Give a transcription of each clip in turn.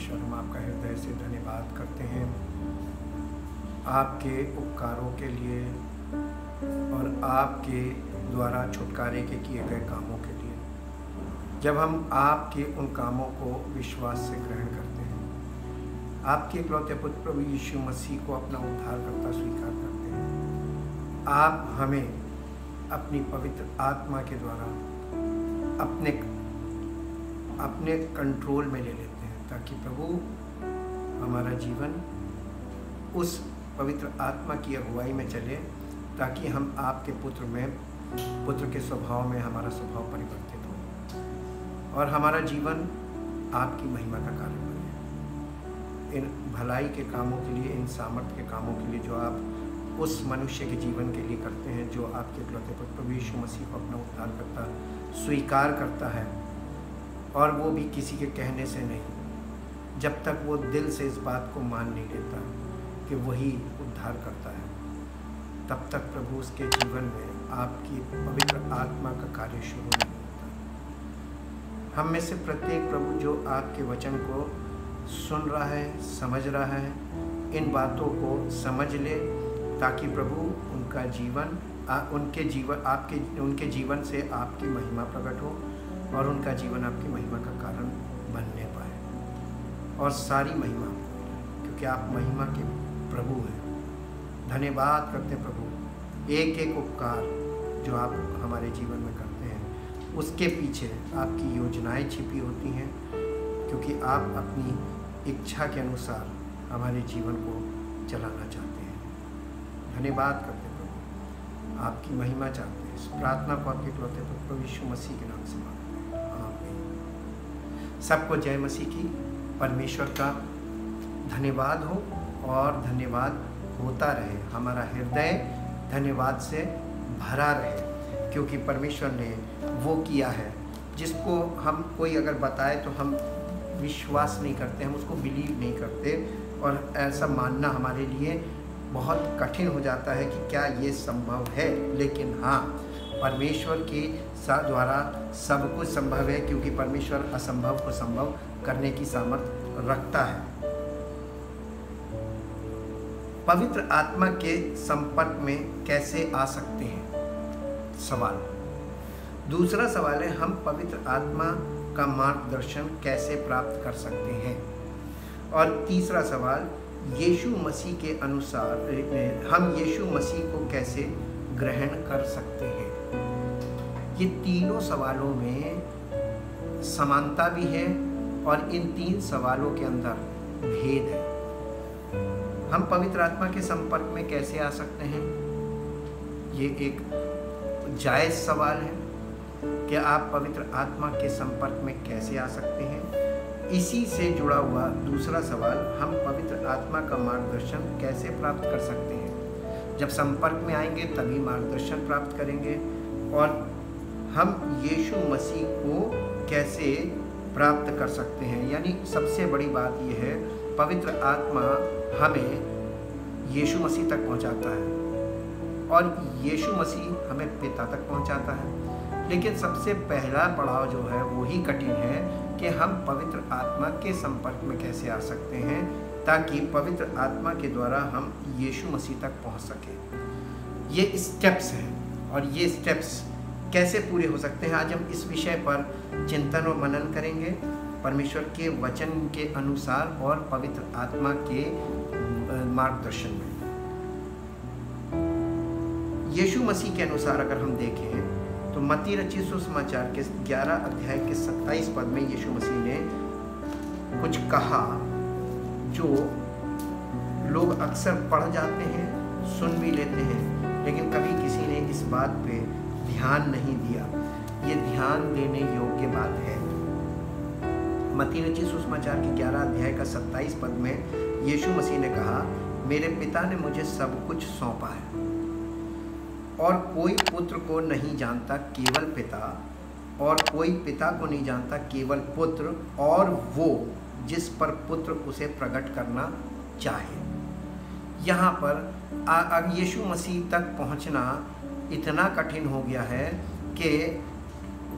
परमेश्वर, हम आपका हृदय से धन्यवाद करते हैं आपके उपकारों के लिए और आपके द्वारा छुटकारे के किए गए कामों के लिए। जब हम आपके उन कामों को विश्वास से ग्रहण करते हैं, आपके इकलौते पुत्र प्रभु यीशु मसीह को अपना उद्धारकर्ता स्वीकार करते हैं, आप हमें अपनी पवित्र आत्मा के द्वारा अपने कंट्रोल में ले लेते हैं, ताकि प्रभु हमारा जीवन उस पवित्र आत्मा की अगुवाई में चले, ताकि हम आपके पुत्र के स्वभाव में हमारा स्वभाव परिवर्तित हो और हमारा जीवन आपकी महिमा का कारण बने। इन भलाई के कामों के लिए, इन सामर्थ्य के कामों के लिए जो आप उस मनुष्य के जीवन के लिए करते हैं जो आपके इकलौते पुत्र प्रभु यीशु मसीह को अपना उद्धारकर्ता स्वीकार करता है, और वो भी किसी के कहने से नहीं, जब तक वो दिल से इस बात को मान नहीं लेता कि वही उद्धार करता है, तब तक प्रभु उसके जीवन में आपकी पवित्र आत्मा का कार्य शुरू नहीं होता। हम में से प्रत्येक प्रभु जो आपके वचन को सुन रहा है, समझ रहा है, इन बातों को समझ ले, ताकि प्रभु उनके जीवन से आपकी महिमा प्रकट हो और उनका जीवन आपकी महिमा का कारण बनने पाए और सारी महिमा, क्योंकि आप महिमा के प्रभु हैं। धन्यवाद करते हैं प्रभु, एक एक उपकार जो आप हमारे जीवन में करते हैं उसके पीछे आपकी योजनाएं छिपी होती हैं, क्योंकि आप अपनी इच्छा के अनुसार हमारे जीवन को चलाना चाहते हैं। धन्यवाद करते हैं प्रभु, आपकी महिमा चाहते हैं। इस प्रार्थना को आपके इकलौते पुत्र प्रभु यीशु मसीह के नाम से मांगते हैं, आमीन। सबको जय मसीह की। परमेश्वर का धन्यवाद हो और धन्यवाद होता रहे, हमारा हृदय धन्यवाद से भरा रहे, क्योंकि परमेश्वर ने वो किया है जिसको हम कोई अगर बताए तो हम विश्वास नहीं करते, हम उसको बिलीव नहीं करते, और ऐसा मानना हमारे लिए बहुत कठिन हो जाता है कि क्या ये संभव है। लेकिन हाँ, परमेश्वर के द्वारा सब कुछ संभव है, क्योंकि परमेश्वर असंभव को संभव करने की सामर्थ्य रखता है। पवित्र आत्मा के संपर्क में कैसे आ सकते हैं? सवाल। दूसरा सवाल है, हम पवित्र आत्मा का मार्गदर्शन कैसे प्राप्त कर सकते हैं? और तीसरा सवाल, यीशु मसीह के अनुसार हम यीशु मसीह को कैसे ग्रहण कर सकते हैं? ये तीनों सवालों में समानता भी है और इन तीन सवालों के अंदर भेद है। हम पवित्र आत्मा के संपर्क में कैसे आ सकते हैं? ये एक जायज़ सवाल है कि आप पवित्र आत्मा के संपर्क में कैसे आ सकते हैं। इसी से जुड़ा हुआ दूसरा सवाल, हम पवित्र आत्मा का मार्गदर्शन कैसे प्राप्त कर सकते हैं? जब संपर्क में आएंगे तभी मार्गदर्शन प्राप्त करेंगे, और हम यीशु मसीह को कैसे प्राप्त कर सकते हैं। यानी सबसे बड़ी बात यह है, पवित्र आत्मा हमें यीशु मसीह तक पहुंचाता है और यीशु मसीह हमें पिता तक पहुंचाता है। लेकिन सबसे पहला पड़ाव जो है वो ही कठिन है कि हम पवित्र आत्मा के संपर्क में कैसे आ सकते हैं, ताकि पवित्र आत्मा के द्वारा हम यीशु मसीह तक पहुंच सकें। ये स्टेप्स हैं, और ये स्टेप्स कैसे पूरे हो सकते हैं, आज हम इस विषय पर चिंतन और मनन करेंगे, परमेश्वर के वचन के अनुसार और पवित्र आत्मा के मार्गदर्शन में। यीशु मसीह के अनुसार अगर हम देखें तो मत्ती रचित सुसमाचार के 11 अध्याय के 27 पद में यीशु मसीह ने कुछ कहा जो लोग अक्सर पढ़ जाते हैं, सुन भी लेते हैं, लेकिन कभी किसी ने इस बात पे ध्यान नहीं दिया। ये ध्यान देने योग्य बात है। मत्ती रचित सुसमाचार के 11 अध्याय का 27 पद में यीशु मसीह ने कहा, मेरे पिता ने मुझे सब कुछ सौंपा है, और कोई पुत्र को नहीं जानता केवल पिता, और कोई पिता को नहीं जानता केवल पुत्र, और वो जिस पर पुत्र उसे प्रकट करना चाहे। यहाँ पर यीशु मसीह तक पहुँचना इतना कठिन हो गया है कि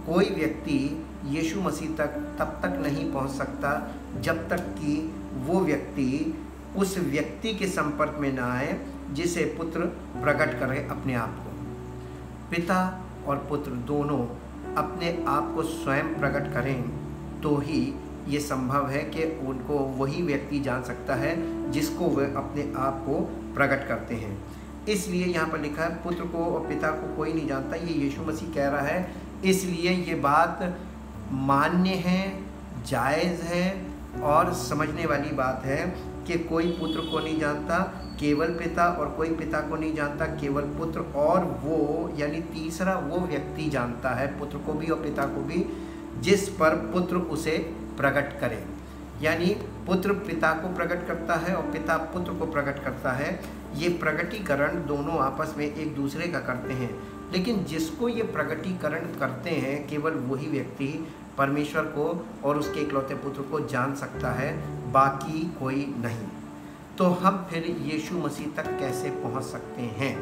कोई व्यक्ति यीशु मसीह तक तब तक नहीं पहुँच सकता जब तक कि वो व्यक्ति उस व्यक्ति के संपर्क में ना आए जिसे पुत्र प्रकट करे अपने आप को। पिता और पुत्र दोनों अपने आप को स्वयं प्रकट करें तो ही ये संभव है कि उनको वही व्यक्ति जान सकता है जिसको वे अपने आप को प्रकट करते हैं। इसलिए यहाँ पर लिखा है पुत्र को और पिता को कोई नहीं जानता, ये यीशु मसीह कह रहा है। इसलिए ये बात मान्य है, जायज़ है और समझने वाली बात है कि कोई पुत्र को नहीं जानता केवल पिता, और कोई पिता को नहीं जानता केवल पुत्र, और वो यानी तीसरा वो व्यक्ति जानता है पुत्र को भी और पिता को भी जिस पर पुत्र उसे प्रकट करे। यानी पुत्र पिता को प्रकट करता है और पिता पुत्र को प्रकट करता है। ये प्रकटीकरण दोनों आपस में एक दूसरे का करते हैं, लेकिन जिसको ये प्रकटीकरण करते हैं केवल वही व्यक्ति परमेश्वर को और उसके इकलौते पुत्र को जान सकता है, बाकी कोई नहीं। तो हम फिर यीशु मसीह तक कैसे पहुंच सकते हैं?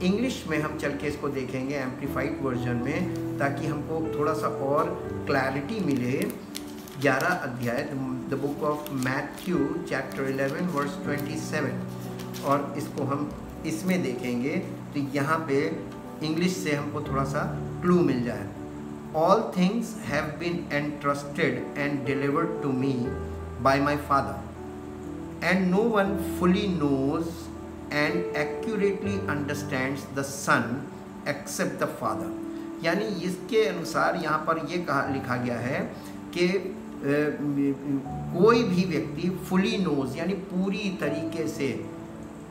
इंग्लिश में हम चल के इसको देखेंगे एम्प्लीफाइड वर्जन में, ताकि हमको थोड़ा सा और क्लैरिटी मिले। 11 अध्याय the book of Matthew chapter 11 verse 27, और इसको हम इसमें देखेंगे तो यहाँ पे इंग्लिश से हमको थोड़ा सा क्लू मिल जाए। All things have been entrusted and delivered to me by my Father, and no one fully knows and accurately understands the Son except the Father। यानी इसके अनुसार यहाँ पर ये लिखा गया है कि कोई भी व्यक्ति फुली नोज यानी पूरी तरीके से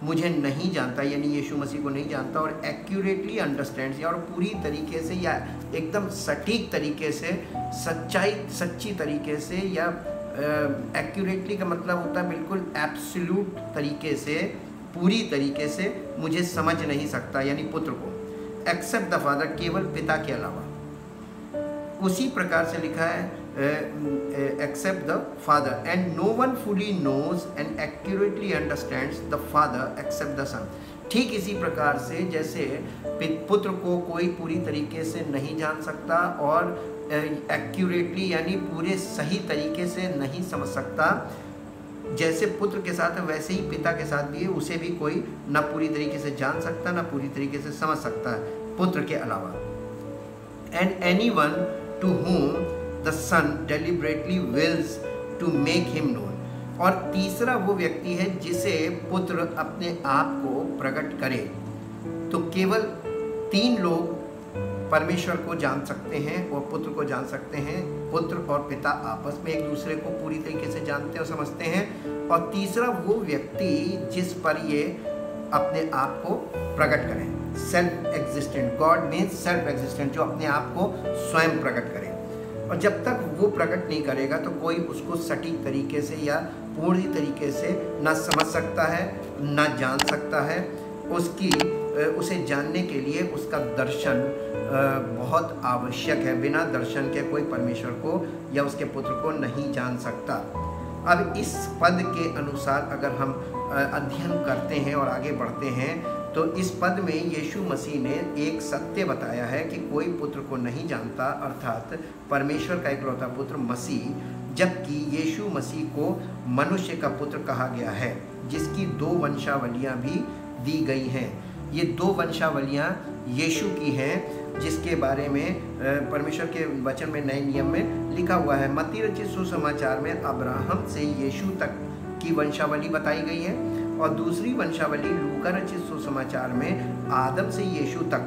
मुझे नहीं जानता, यानी यीशु मसीह को नहीं जानता, और एक्यूरेटली अंडरस्टैंड्स या और पूरी तरीके से या एकदम सटीक तरीके से सच्ची तरीके से, या एक्यूरेटली का मतलब होता है बिल्कुल एब्सोल्यूट तरीके से, पूरी तरीके से मुझे समझ नहीं सकता, यानी पुत्र को, एक्सेप्ट द फादर, केवल पिता के अलावा। उसी प्रकार से लिखा है except the father, and no one fully knows and accurately understands the father except the son. ठीक इसी प्रकार से जैसे पुत्र को कोई पूरी तरीके से नहीं जान सकता और एक्यूरेटली यानी पूरे सही तरीके से नहीं समझ सकता, जैसे पुत्र के साथ है वैसे ही पिता के साथ भी है, उसे भी कोई ना पूरी तरीके से जान सकता ना पूरी तरीके से समझ सकता है पुत्र के अलावा। And anyone to whom the son deliberately wills to make him known। और तीसरा वो व्यक्ति है जिसे पुत्र अपने आप को प्रकट करे। तो केवल 3 लोग परमेश्वर को जान सकते हैं और पुत्र को जान सकते हैं। पुत्र और पिता आपस में एक दूसरे को पूरी तरीके से जानते और समझते हैं, और तीसरा वो व्यक्ति जिस पर ये अपने आप को प्रकट करें, self existent. God means self existent, जो अपने आप को स्वयं प्रकट करे। और जब तक वो प्रकट नहीं करेगा तो कोई उसको सटीक तरीके से या पूरी तरीके से ना समझ सकता है ना जान सकता है। उसे जानने के लिए उसका दर्शन बहुत आवश्यक है। बिना दर्शन के कोई परमेश्वर को या उसके पुत्र को नहीं जान सकता। अब इस पद के अनुसार अगर हम अध्ययन करते हैं और आगे बढ़ते हैं तो इस पद में यीशु मसीह ने एक सत्य बताया है कि कोई पुत्र को नहीं जानता, अर्थात परमेश्वर का इकलौता पुत्र मसीह, जबकि यीशु मसीह को मनुष्य का पुत्र कहा गया है, जिसकी 2 वंशावलियाँ भी दी गई हैं। ये 2 वंशावलियाँ यीशु की हैं, जिसके बारे में परमेश्वर के वचन में नए नियम में लिखा हुआ है। मत्ती रचित सुसमाचार में अब्राहम से यीशु तक की वंशावली बताई गई है, और दूसरी वंशावली लूका रचित सुसमाचार में आदम से यीशु तक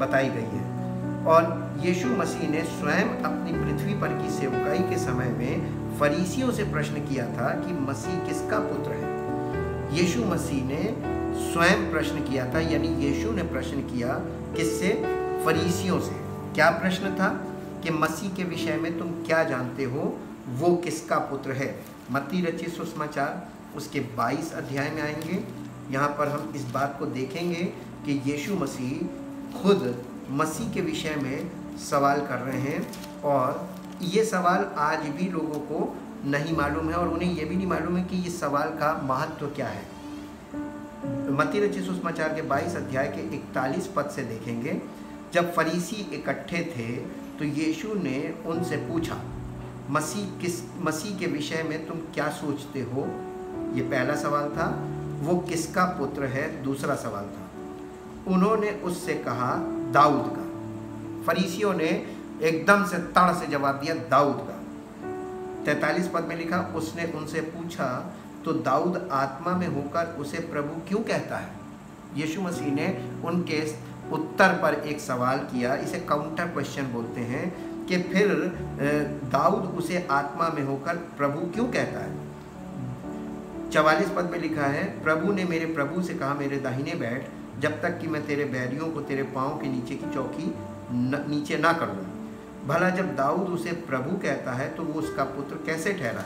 बताई गई है। और यीशु मसीह ने स्वयं अपनी पृथ्वी पर की सेवकाई के समय में फरीसियों से प्रश्न किया था कि मसीह किसका पुत्र है। यीशु मसीह ने स्वयं प्रश्न किया था, यानी यीशु ने प्रश्न किया किससे? फरीसियों से। क्या प्रश्न था? कि मसीह के विषय में तुम क्या जानते हो, वो किसका पुत्र है। मत्ती रचित सुसमाचार उसके 22 अध्याय में आएंगे। यहाँ पर हम इस बात को देखेंगे कि यीशु मसीह खुद मसीह के विषय में सवाल कर रहे हैं, और ये सवाल आज भी लोगों को नहीं मालूम है, और उन्हें ये भी नहीं मालूम है कि इस सवाल का महत्व क्या है। मत्ती रचित सुसमाचार के 22 अध्याय के 41 पद से देखेंगे। जब फरीसी इकट्ठे थे तो यीशु ने उनसे पूछा, मसीह के विषय में तुम क्या सोचते हो? ये पहला सवाल था। वो किसका पुत्र है? दूसरा सवाल था। उन्होंने उससे कहा दाऊद का। फरीसियों ने एकदम से तड़ से जवाब दिया दाऊद का। 43 पद में लिखा, उसने उनसे पूछा तो दाऊद आत्मा में होकर उसे प्रभु क्यों कहता है? यीशु मसीह ने उनके उत्तर पर एक सवाल किया, इसे काउंटर क्वेश्चन बोलते हैं, कि फिर दाऊद उसे आत्मा में होकर प्रभु क्यों कहता है? 44 पद में लिखा है, प्रभु ने मेरे प्रभु से कहा मेरे दाहिने बैठ, जब तक कि मैं तेरे बैरियों को तेरे पाँव के नीचे की चौकी नीचे ना कर दूं। भला जब दाऊद उसे प्रभु कहता है तो वो उसका पुत्र कैसे ठहरा?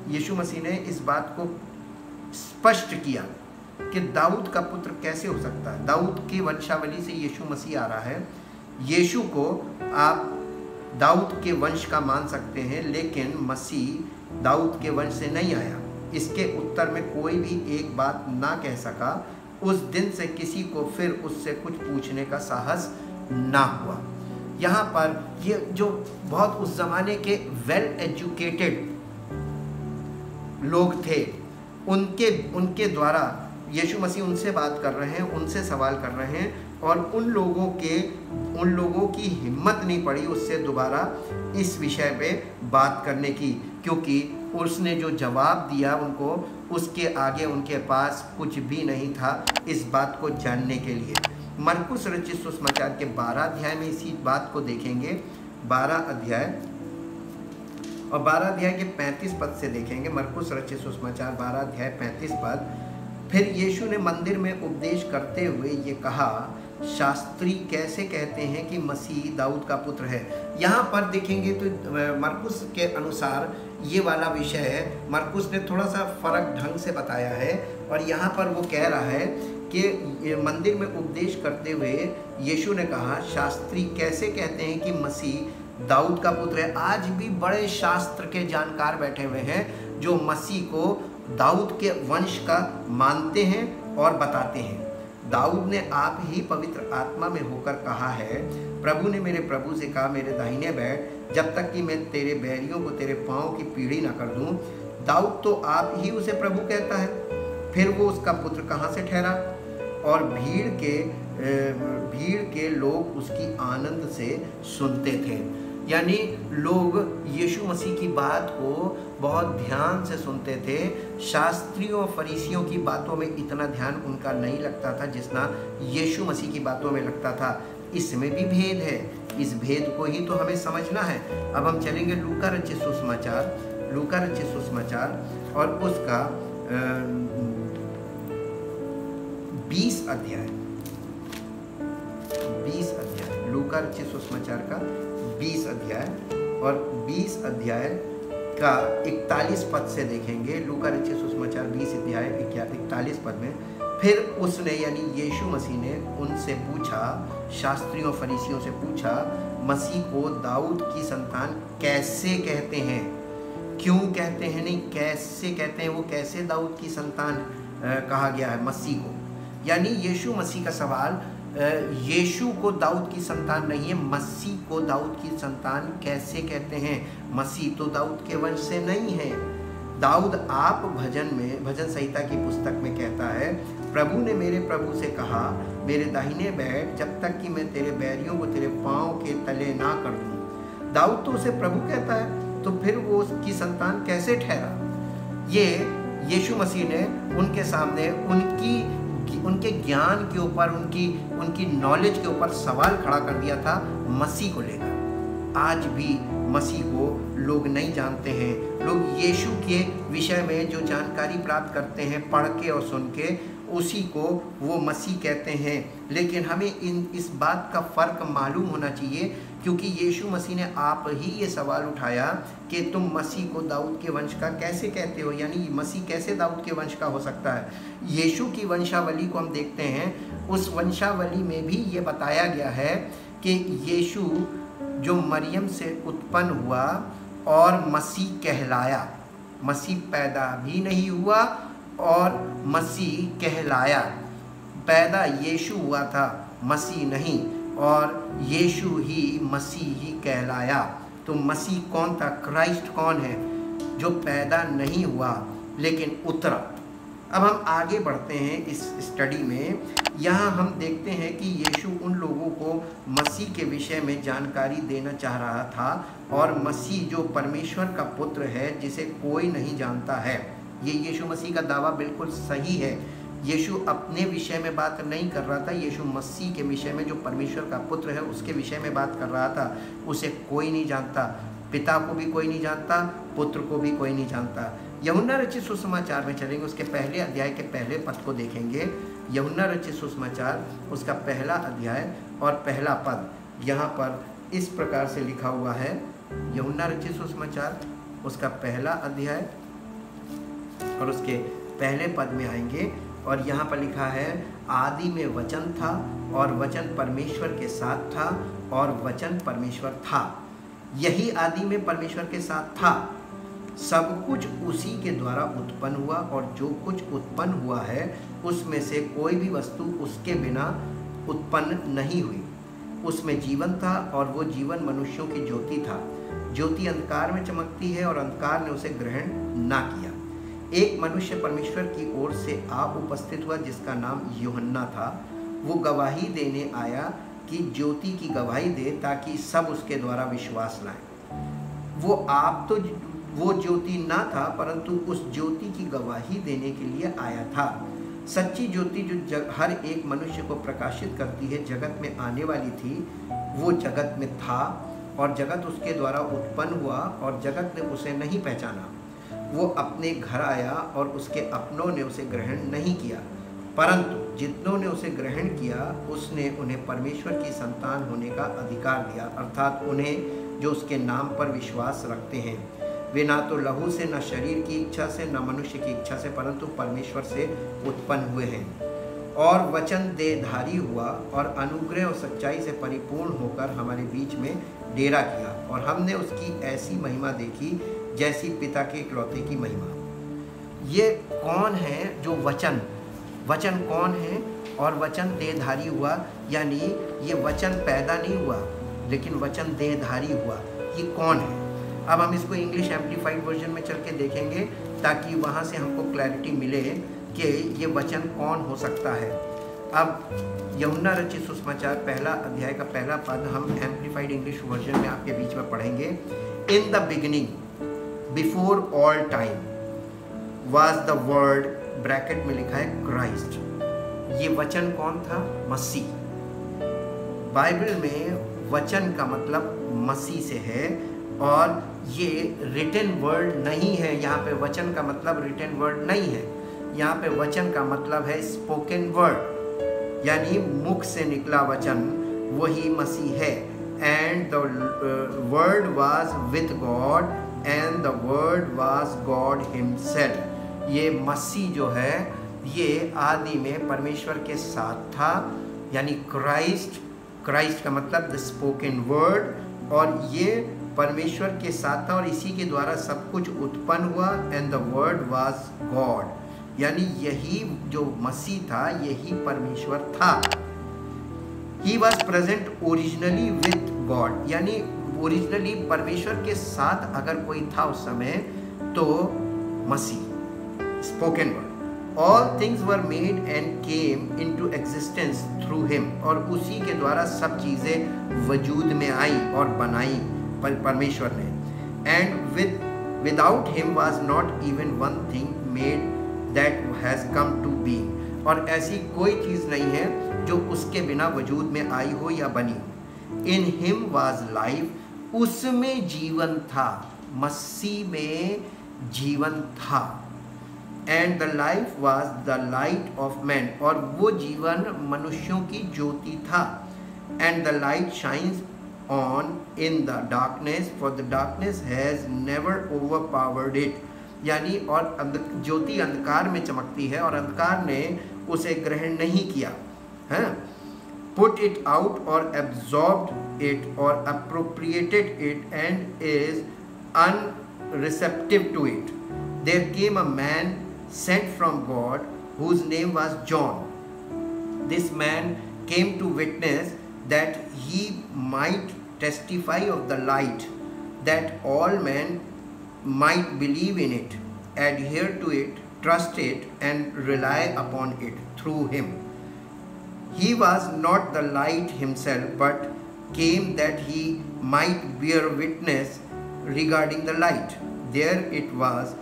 यीशु मसीह ने इस बात को स्पष्ट किया कि दाऊद का पुत्र कैसे हो सकता है। दाऊद की वंशावली से यीशु मसीह आ रहा है। यीशु को आप दाऊद के वंश का मान सकते हैं, लेकिन मसीह दाऊद के वंश से नहीं आया। इसके उत्तर में कोई भी एक बात ना कह सका। उस दिन से किसी को फिर उससे कुछ पूछने का साहस ना हुआ। यहाँ पर ये जो बहुत उस ज़माने के वेल एजुकेटेड लोग थे, उनके द्वारा यीशु मसीह उनसे बात कर रहे हैं, उनसे सवाल कर रहे हैं, और उन लोगों की हिम्मत नहीं पड़ी उससे दोबारा इस विषय पे बात करने की, क्योंकि उसने जो जवाब दिया उनको, उसके आगे उनके पास कुछ भी नहीं था इस बात को जानने के लिए। मरकुस रचित सुसमाचार के 12 अध्याय में इसी बात को देखेंगे। 12 अध्याय और 12 अध्याय के 35 पद से देखेंगे। मरकुस रचित सुसमाचार 12 अध्याय 35 पद। फिर यीशु ने मंदिर में उपदेश करते हुए ये कहा, शास्त्री कैसे कहते हैं कि मसीह दाऊद का पुत्र है? यहाँ पर देखेंगे तो मरकुस के अनुसार ये वाला विषय है, मरकुस ने थोड़ा सा फर्क ढंग से बताया है, और यहाँ पर वो कह रहा है कि मंदिर में उपदेश करते हुए यीशु ने कहा, शास्त्री कैसे कहते हैं कि मसीह दाऊद का पुत्र है? आज भी बड़े शास्त्र के जानकार बैठे हुए हैं जो मसीह को दाऊद के वंश का मानते हैं और बताते हैं। दाऊद ने आप ही पवित्र आत्मा में होकर कहा है, प्रभु ने मेरे प्रभु से कहा मेरे दाहिने बैठ, जब तक कि मैं तेरे बैरियों को तेरे पाँव की पीढ़ी ना कर दूं। दाऊद तो आप ही उसे प्रभु कहता है, फिर वो उसका पुत्र कहाँ से ठहरा? और भीड़ के लोग उसकी आनंद से सुनते थे। यानी लोग यीशु मसीह की बात को बहुत ध्यान से सुनते थे। शास्त्रियों और फरीसियों की बातों में इतना ध्यान उनका नहीं लगता था जितना यीशु मसीह की बातों में लगता था। इसमें भी भेद है, इस भेद को ही तो हमें समझना है। अब हम चलेंगे लूका रचित सुसमाचार और उसका 20 अध्याय, लूका रचित सुसमाचार का 20 अध्याय और 20 अध्याय का 41 पद से देखेंगे। लूका रचित सुसमाचार 20 अध्याय 41 पद में, फिर उसने यानी यीशु मसीह ने उनसे पूछा, शास्त्रियों फरीसियों से पूछा, मसीह को दाऊद की संतान कैसे कहते हैं? क्यों कहते हैं नहीं, कैसे कहते हैं? वो कैसे दाऊद की संतान कहा गया है मसीह को? यानी यीशु मसीह का सवाल, यीशु को दाऊद की संतान नहीं है, मसीह को दाऊद की संतान कैसे कहते हैं? मसीह तो दाऊद के वंश से नहीं है। दाऊद आप भजन संहिता की पुस्तक में कहता है, प्रभु ने मेरे प्रभु से कहा मेरे दाहिने बैठ, जब तक कि मैं तेरे बैरियों को तेरे पाँव के तले ना कर दूं। दाऊद तो उसे प्रभु कहता है, तो फिर वो उसकी संतान कैसे ठहरा? ये यीशु मसीह ने उनके सामने उनके ज्ञान के ऊपर, उनकी नॉलेज के ऊपर सवाल खड़ा कर दिया था मसीह को लेकर। आज भी मसीह को लोग नहीं जानते हैं। लोग यीशु के विषय में जो जानकारी प्राप्त करते हैं पढ़ के और सुन के, उसी को वो मसीह कहते हैं। लेकिन हमें इस बात का फ़र्क मालूम होना चाहिए, क्योंकि यीशु मसीह ने आप ही ये सवाल उठाया कि तुम मसीह को दाऊद के वंश का कैसे कहते हो? यानी मसीह कैसे दाऊद के वंश का हो सकता है? यीशु की वंशावली को हम देखते हैं, उस वंशावली में भी ये बताया गया है कि यीशु जो मरियम से उत्पन्न हुआ और मसीह कहलाया, मसीह पैदा भी नहीं हुआ और मसीह कहलाया। पैदा यीशु हुआ था, मसीह नहीं, और यीशु ही मसीह ही कहलाया। तो मसीह कौन था, क्राइस्ट कौन है, जो पैदा नहीं हुआ लेकिन उतरा। अब हम आगे बढ़ते हैं इस स्टडी में। यहाँ हम देखते हैं कि यीशु उन लोगों को मसीह के विषय में जानकारी देना चाह रहा था, और मसीह जो परमेश्वर का पुत्र है जिसे कोई नहीं जानता है। ये यीशु मसीह का दावा बिल्कुल सही है। यीशु अपने विषय में बात नहीं कर रहा था, यीशु मसीह के विषय में, जो परमेश्वर का पुत्र है उसके विषय में बात कर रहा था। उसे कोई नहीं जानता, पिता को भी कोई नहीं जानता, पुत्र को भी कोई नहीं जानता। यूहन्ना रचित सुसमाचार में चलेंगे, उसके पहले अध्याय के पहले पद को देखेंगे। यूहन्ना रचित सुसमाचार उसका पहला अध्याय और पहला पद यहाँ पर इस प्रकार से लिखा हुआ है। यूहन्ना रचित सुसमाचार उसका पहला अध्याय और उसके पहले पद में आएंगे, और यहाँ पर लिखा है, आदि में वचन था और वचन परमेश्वर के साथ था और वचन परमेश्वर था। यही आदि में परमेश्वर के साथ था। सब कुछ उसी के द्वारा उत्पन्न हुआ, और जो कुछ उत्पन्न हुआ है उसमें से कोई भी वस्तु उसके बिना उत्पन्न नहीं हुई। उसमें जीवन था और वो जीवन मनुष्यों की ज्योति था। ज्योति अंधकार में चमकती है और अंधकार ने उसे ग्रहण ना किया। एक मनुष्य परमेश्वर की ओर से आ उपस्थित हुआ जिसका नाम यूहन्ना था। वो गवाही देने आया कि ज्योति की गवाही दे, ताकि सब उसके द्वारा विश्वास लाएं। वो ज्योति ना था, परंतु उस ज्योति की गवाही देने के लिए आया था। सच्ची ज्योति जो हर एक मनुष्य को प्रकाशित करती है, जगत में आने वाली थी। वो जगत में था और जगत उसके द्वारा उत्पन्न हुआ, और जगत ने उसे नहीं पहचाना। वो अपने घर आया और उसके अपनों ने उसे ग्रहण नहीं किया, परंतु जितनों ने उसे ग्रहण किया उसने उन्हें परमेश्वर की संतान होने का अधिकार दिया, अर्थात उन्हें जो उसके नाम पर विश्वास रखते हैं। वे ना तो लहू से, न शरीर की इच्छा से, न मनुष्य की इच्छा से, परंतु परमेश्वर से उत्पन्न हुए हैं। और वचन देहधारी हुआ और अनुग्रह और सच्चाई से परिपूर्ण होकर हमारे बीच में डेरा किया, और हमने उसकी ऐसी महिमा देखी जैसी पिता के इकलौते की महिमा। ये कौन है जो वचन कौन है, और वचन देहधारी हुआ, यानी ये वचन पैदा नहीं हुआ लेकिन वचन देहधारी हुआ। ये कौन है? अब हम इसको इंग्लिश एम्प्लीफाइड वर्जन में चल के देखेंगे, ताकि वहाँ से हमको क्लैरिटी मिले कि ये वचन कौन हो सकता है। अब यूहन्ना रचित सुसमाचार पहला अध्याय का पहला पद हम एम्प्लीफाइड इंग्लिश वर्जन में आपके बीच में पढ़ेंगे। In the beginning, before all time was the word, bracket में लिखा है क्राइस्ट। ये वचन कौन था? मसीह। बाइबल में वचन का मतलब मसीह से है, और ये रिटन वर्ड नहीं है। यहाँ पे वचन का मतलब रिटन वर्ड नहीं है, यहाँ पे वचन का मतलब है स्पोकन वर्ड, यानी मुख से निकला वचन, वही मसीह है। And the word was with God and the word was God himself. ये मसीह जो है ये आदि में परमेश्वर के साथ था, यानी क्राइस्ट का मतलब द स्पोकन वर्ड, और ये परमेश्वर के साथ था और इसी के द्वारा सब कुछ उत्पन्न हुआ। And the word was God, यानी यही जो मसीह था यही परमेश्वर था। He was present originally with God, यानी ओरिजिनली परमेश्वर के साथ अगर कोई था उस समय तो मसीह, spoken word. All things were made and came into existence through him, और उसी के द्वारा सब चीज़ें वजूद में आई और बनाई परमेश्वर ने। And without him was not even one thing made that has come to be, और ऐसी कोई चीज़ नहीं है जो उसके बिना वजूद में आई हो या बनी। इन हिम वाज लाइफ, उसमें जीवन था, मसीह में जीवन था। And the life was the light of man, और वो जीवन मनुष्यों की ज्योति था। And the light shines on in the darkness, for the darkness has never overpowered it, यानी और ज्योति अंधकार में चमकती है और अंधकार ने उसे ग्रहण नहीं किया है। Put it out or absorbed it or appropriated it and is unreceptive to it. There came a man sent from God whose name was John. This man came to witness that he might testify of the light, that all men might believe in it, adhere to it, trust it, and rely upon it through him. He was not the light himself, but came that he might bear witness regarding the light. There it was,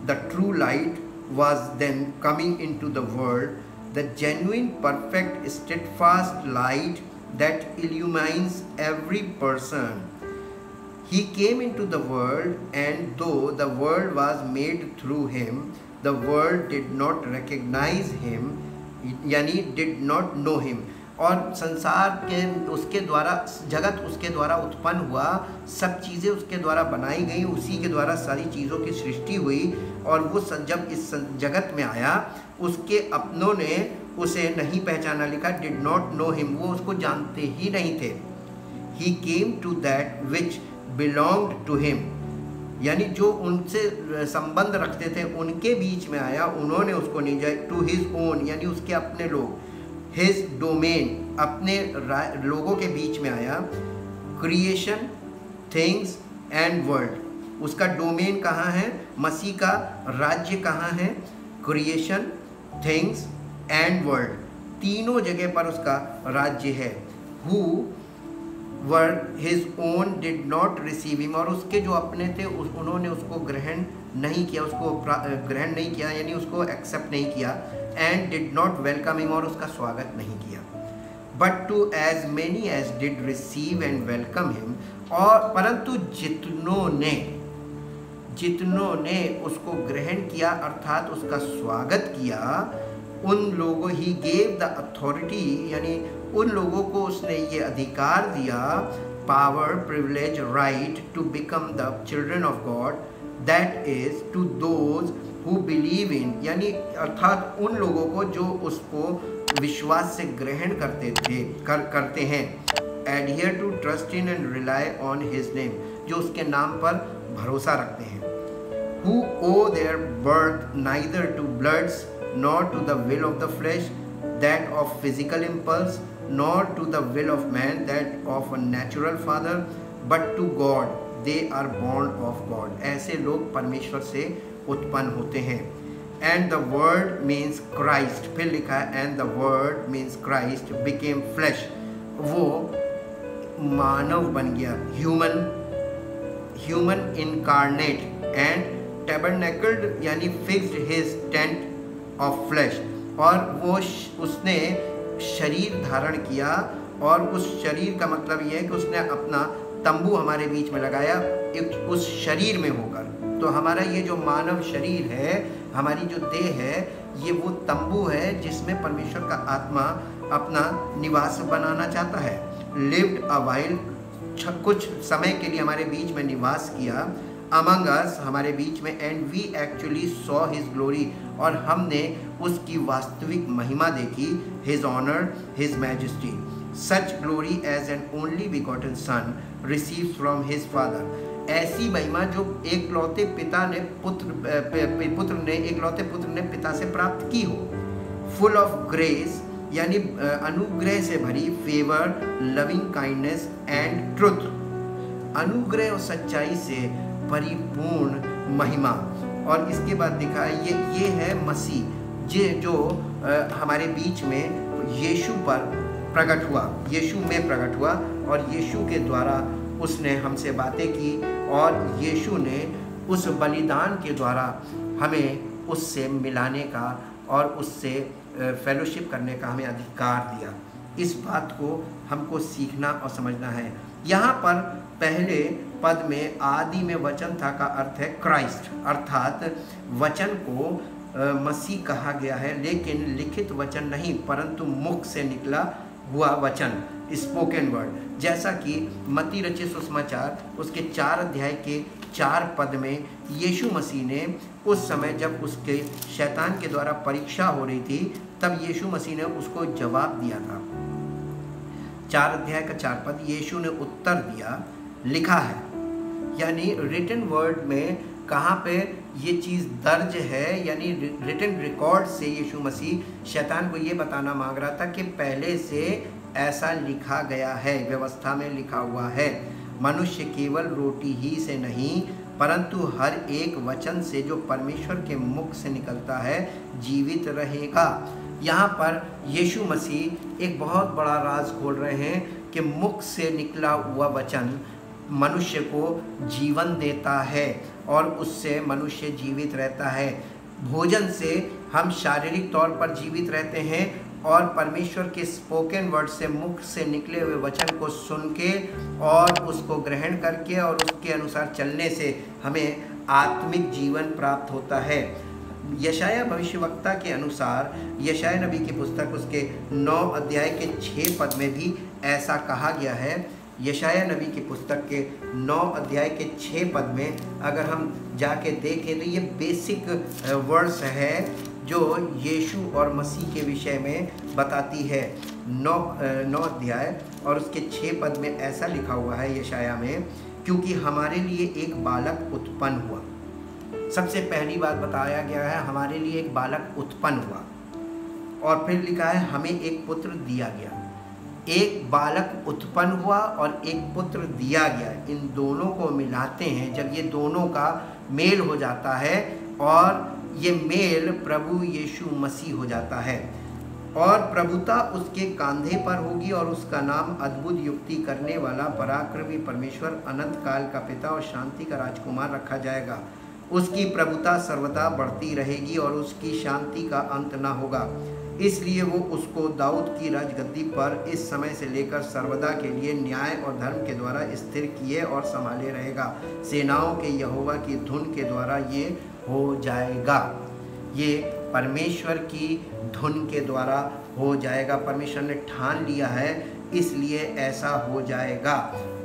the true light was then coming into the world, the genuine, perfect, steadfast light that illumines every person. He came into the world, and though the world was made through him, the world did not recognize him, यानी did not know him. और संसार के उसके द्वारा, जगत उसके द्वारा उत्पन्न हुआ, सब चीज़ें उसके द्वारा बनाई गई, उसी के द्वारा सारी चीज़ों की सृष्टि हुई। और वो जब इस जगत में आया, उसके अपनों ने उसे नहीं पहचाना, लिखा डिड नॉट नो हिम, वो उसको जानते ही नहीं थे। He came to that which belonged to him, यानी जो उनसे संबंध रखते थे उनके बीच में आया, उन्होंने उसको नहीं जाए। टू हिज ओन, यानी उसके अपने लोग। हिज डोमेन, अपने लोगों के बीच में आया। क्रिएशन, थिंग्स एंड वर्ल्ड, उसका डोमेन कहाँ है? मसीह का राज्य कहाँ है? क्रिएशन, थिंग्स एंड वर्ल्ड, तीनों जगह पर उसका राज्य है। Who were his own did not receive him, और उसके जो अपने थे उन्होंने उसको ग्रहण नहीं किया, उसको ग्रहण नहीं किया, यानी उसको एक्सेप्ट नहीं किया। And did not welcome him, और उसका स्वागत नहीं किया। But to as many as did receive and welcome him, और परंतु जितनों ने उसको ग्रहण किया अर्थात उसका स्वागत किया, उन लोगों ही गेव द अथॉरिटी, यानी उन लोगों को उसने ये अधिकार दिया, power, privilege, right to become the children of God, that is to those who believe in, यानी अर्थात उन लोगों को जो उसको विश्वास से ग्रहण करते हैं। Adhere to, trust in and rely on his name, जो उसके नाम पर भरोसा रखते हैं। Who owe their birth neither to bloods nor to the will of the flesh, that of physical impulse, nor to the will of man, that of a natural father, but to God, they are born of God. ऐसे लोग परमेश्वर से उत्पन्न होते हैं। And the word means Christ, फिर लिखा है and the word means Christ became flesh, वो मानव बन गया, human incarnate, and tabernacled, यानी fixed his tent of flesh, और वो उसने शरीर धारण किया, और उस शरीर का मतलब ये है कि उसने अपना तंबू हमारे बीच में लगाया उस शरीर में होकर। तो हमारा ये जो मानव शरीर है, हमारी जो देह है, ये वो तंबू है जिसमें परमेश्वर का आत्मा अपना निवास बनाना चाहता है। लिव्ड अ वाइल, कुछ समय के लिए हमारे बीच में निवास किया। अमंग अस, हमारे बीच में। And we actually saw his glory, और हमने उसकी वास्तविक महिमा देखी। His honour, his majesty, such glory as an only begotten son receive from his father, ऐसी महिमा जो एकलौते पुत्र ने पिता से प्राप्त की हो। फुल ऑफ ग्रेस, यानी अनुग्रह से भरी। Favour, loving kindness and truth, अनुग्रह और सच्चाई से परिपूर्ण महिमा। और इसके बाद लिखा है ये है मसीह, जो हमारे बीच में यीशु पर प्रकट हुआ, यीशु में प्रकट हुआ, और यीशु के द्वारा उसने हमसे बातें की, और यीशु ने उस बलिदान के द्वारा हमें उससे मिलाने का और उससे फेलोशिप करने का हमें अधिकार दिया। इस बात को हमको सीखना और समझना है। यहाँ पर पहले पद में आदि में वचन था का अर्थ है क्राइस्ट, अर्थात वचन को मसीह कहा गया है, लेकिन लिखित वचन नहीं परंतु मुख से निकला हुआ वचन, स्पोकन वर्ड। जैसा कि मत्ती रचित सुसमाचार उसके 4 अध्याय के 4 पद में यीशु मसीह ने उस समय जब उसके शैतान के द्वारा परीक्षा हो रही थी, तब यीशु मसीह ने उसको जवाब दिया था। 4 अध्याय का 4 पद, यीशु ने उत्तर दिया, लिखा है, यानी रिटन वर्ड में कहाँ पे ये चीज़ दर्ज है, यानी रिटन रिकॉर्ड से यीशु मसीह शैतान को ये बताना मांग रहा था कि पहले से ऐसा लिखा गया है, व्यवस्था में लिखा हुआ है। मनुष्य केवल रोटी ही से नहीं परंतु हर एक वचन से जो परमेश्वर के मुख से निकलता है जीवित रहेगा। यहाँ पर यीशु मसीह एक बहुत बड़ा राज खोल रहे हैं कि मुख से निकला हुआ वचन मनुष्य को जीवन देता है और उससे मनुष्य जीवित रहता है। भोजन से हम शारीरिक तौर पर जीवित रहते हैं और परमेश्वर के स्पोकन वर्ड से मुख से निकले हुए वचन को सुन के और उसको ग्रहण करके और उसके अनुसार चलने से हमें आत्मिक जीवन प्राप्त होता है। यशाया भविष्यवक्ता के अनुसार यशाया नबी की पुस्तक उसके 9 अध्याय के 6 पद में भी ऐसा कहा गया है। यशाया नबी की पुस्तक के 9 अध्याय के 6 पद में अगर हम जाके देखें तो ये बेसिक वर्ड्स है जो यीशु और मसीह के विषय में बताती है। 9 अध्याय और उसके 6 पद में ऐसा लिखा हुआ है यशाया में, क्योंकि हमारे लिए एक बालक उत्पन्न हुआ। सबसे पहली बात बताया गया है हमारे लिए एक बालक उत्पन्न हुआ, और फिर लिखा है हमें एक पुत्र दिया गया। एक बालक उत्पन्न हुआ और एक पुत्र दिया गया, इन दोनों को मिलाते हैं जब ये दोनों का मेल हो जाता है और ये मेल प्रभु यीशु मसीह हो जाता है, और प्रभुता उसके कंधे पर होगी और उसका नाम अद्भुत युक्ति करने वाला, पराक्रमी परमेश्वर, अनंत काल का पिता और शांति का राजकुमार रखा जाएगा। उसकी प्रभुता सर्वदा बढ़ती रहेगी और उसकी शांति का अंत न होगा। इसलिए वो उसको दाऊद की राजगद्दी पर इस समय से लेकर सर्वदा के लिए न्याय और धर्म के द्वारा स्थिर किए और संभाले रहेगा। सेनाओं के यहोवा की धुन के द्वारा ये हो जाएगा। ये परमेश्वर की धुन के द्वारा हो जाएगा। परमेश्वर ने ठान लिया है इसलिए ऐसा हो जाएगा।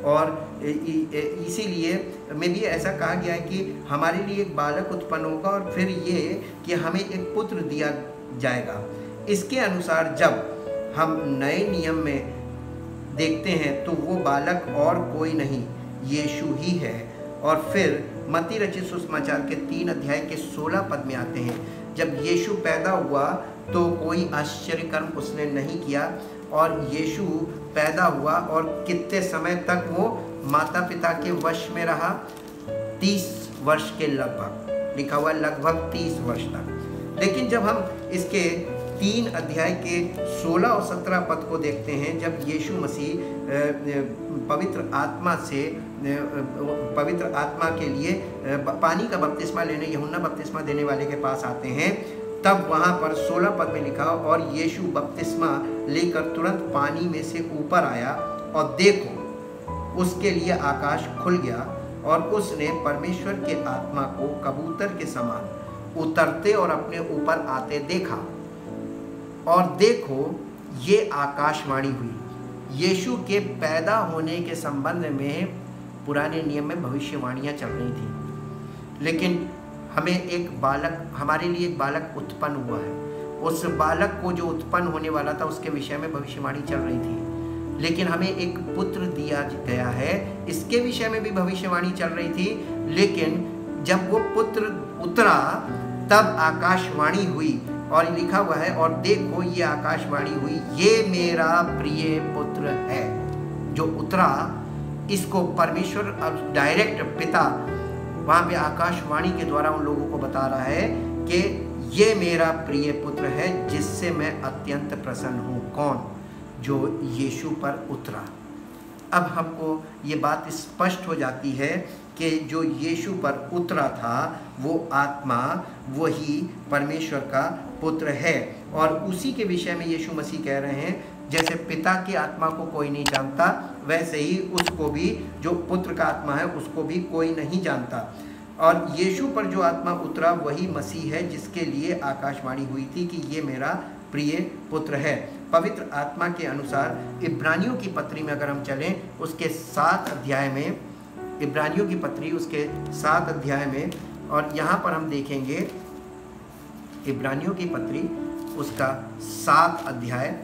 और इसीलिए में भी ऐसा कहा गया है कि हमारे लिए एक बालक उत्पन्न होगा और फिर ये कि हमें एक पुत्र दिया जाएगा। इसके अनुसार जब हम नए नियम में देखते हैं तो वो बालक और कोई नहीं यीशु ही है। और फिर मत्ती रचित सुसमाचार के 3 अध्याय के 16 पद में आते हैं, जब यीशु पैदा हुआ तो कोई आश्चर्य कर्म उसने नहीं किया, और यीशु पैदा हुआ और कितने समय तक वो माता पिता के वश में रहा? 30 वर्ष के लगभग, लिखा हुआ लगभग 30 वर्ष तक। लेकिन जब हम इसके 3 अध्याय के 16 और 17 पद को देखते हैं, जब यीशु मसीह पवित्र आत्मा के लिए पानी का बपतिस्मा लेने यूहन्ना बपतिस्मा देने वाले के पास आते हैं, तब वहाँ पर 16 पद में लिखा, और यीशु बपतिस्मा लेकर तुरंत पानी में से ऊपर आया और देखो उसके लिए आकाश खुल गया और उसने परमेश्वर के आत्मा को कबूतर के समान उतरते और अपने ऊपर आते देखा। और देखो ये आकाशवाणी हुई। यीशु के पैदा होने के संबंध में पुराने नियम में भविष्यवाणियाँ चल रही थी, लेकिन हमारे लिए एक बालक उत्पन्न हुआ है। उस बालक को जो उत्पन्न होने वाला था उसके विषय में भविष्यवाणी चल रही थी। लेकिन हमें एक पुत्र दिया गया है, इसके विषय में भी भविष्यवाणी चल रही थी। लेकिन जब वो पुत्र उतरा तब आकाशवाणी हुई, और लिखा हुआ है, और देखो ये आकाशवाणी हुई, ये मेरा प्रिय पुत्र है। जो उतरा इसको परमेश्वर अब डायरेक्ट पिता वहाँ पे आकाशवाणी के द्वारा उन लोगों को बता रहा है कि ये मेरा प्रिय पुत्र है जिससे मैं अत्यंत प्रसन्न हूँ। कौन? जो यीशु पर उतरा। अब हमको ये बात स्पष्ट हो जाती है कि जो यीशु पर उतरा था वो आत्मा वही परमेश्वर का पुत्र है। और उसी के विषय में यीशु मसीह कह रहे हैं, जैसे पिता की आत्मा को कोई नहीं जानता वैसे ही उसको भी, जो पुत्र का आत्मा है उसको भी कोई नहीं जानता। और यीशु पर जो आत्मा उतरा वही मसीह है जिसके लिए आकाशवाणी हुई थी कि ये मेरा प्रिय पुत्र है। पवित्र आत्मा के अनुसार इब्रानियों की पत्री में अगर हम चलें उसके 7 अध्याय में, इब्रानियों की पत्री उसके 7 अध्याय में, और यहाँ पर हम देखेंगे इब्रानियों की पत्री उसका 7 अध्याय